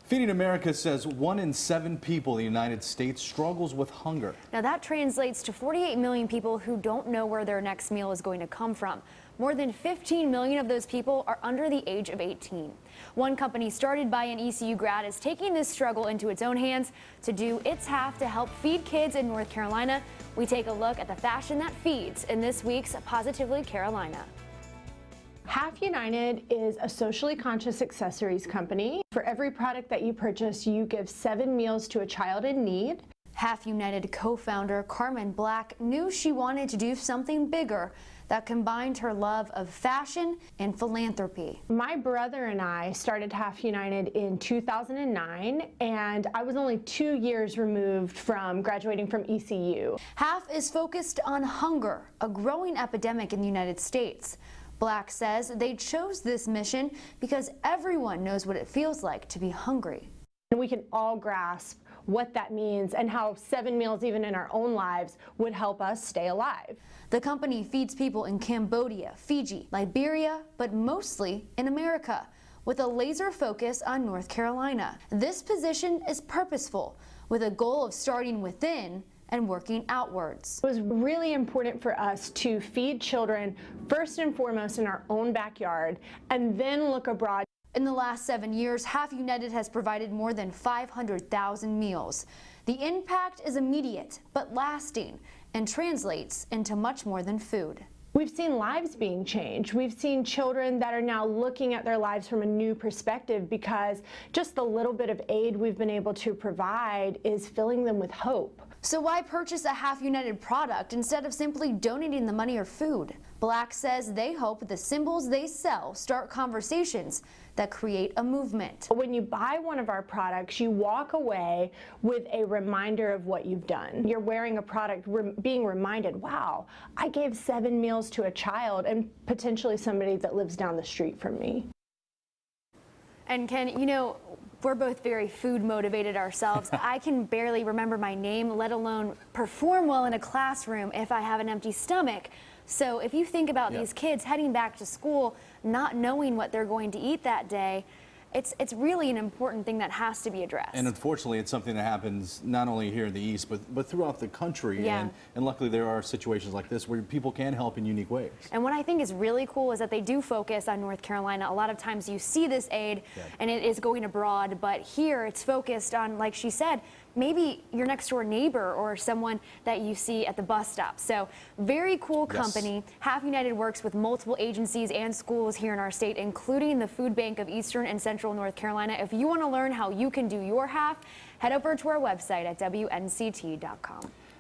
Feeding America says 1 in 7 people in the United States struggles with hunger. Now that translates to 48 million people who don't know where their next meal is going to come from. More than 15 million of those people are under the age of 18. One company started by an ECU grad is taking this struggle into its own hands to do its half to help feed kids in North Carolina. We take a look at the fashion that feeds in this week's Positively Carolina. Half United is a socially conscious accessories company. For every product that you purchase, you give 7 meals to a child in need. Half United co-founder Carmen Black knew she wanted to do something bigger that combined her love of fashion and philanthropy. My brother and I started Half United in 2009, and I was only 2 years removed from graduating from ECU. Half is focused on hunger, a growing epidemic in the United States. Black says they chose this mission because everyone knows what it feels like to be hungry. And we can all grasp what that means and how 7 meals even in our own lives would help us stay alive. The company feeds people in Cambodia, Fiji, Liberia, but mostly in America, with a laser focus on North Carolina. This position is purposeful, with a goal of starting within and working outwards. It was really important for us to feed children first and foremost in our own backyard and then look abroad. In the last 7 years, Half United has provided more than 500,000 meals. The impact is immediate but lasting and translates into much more than food. We've seen lives being changed. We've seen children that are now looking at their lives from a new perspective because just the little bit of aid we've been able to provide is filling them with hope. So why purchase a Half United product instead of simply donating the money or food? Black says they hope the symbols they sell start conversations that create a movement. When you buy one of our products, you walk away with a reminder of what you've done. You're wearing a product, being reminded, wow, I gave 7 meals to a child and potentially somebody that lives down the street from me. And Ken, you know, we're both very food motivated ourselves. I can barely remember my name, let alone perform well in a classroom if I have an empty stomach. So if you think about these kids heading back to school, not knowing what they're going to eat that day, it's really an important thing that has to be addressed. And unfortunately, it's something that happens not only here in the East, but throughout the country. Yeah. And luckily, there are situations like this where people can help in unique ways. And what I think is really cool is that they do focus on North Carolina. A lot of times you see this aid and it is going abroad, but here it's focused on, like she said, maybe your next door neighbor or someone that you see at the bus stop. So very cool company. Half United works with multiple agencies and schools here in our state, including the Food Bank of Eastern and Central North Carolina. If you want to learn how you can do your half, head over to our website at WNCT.com.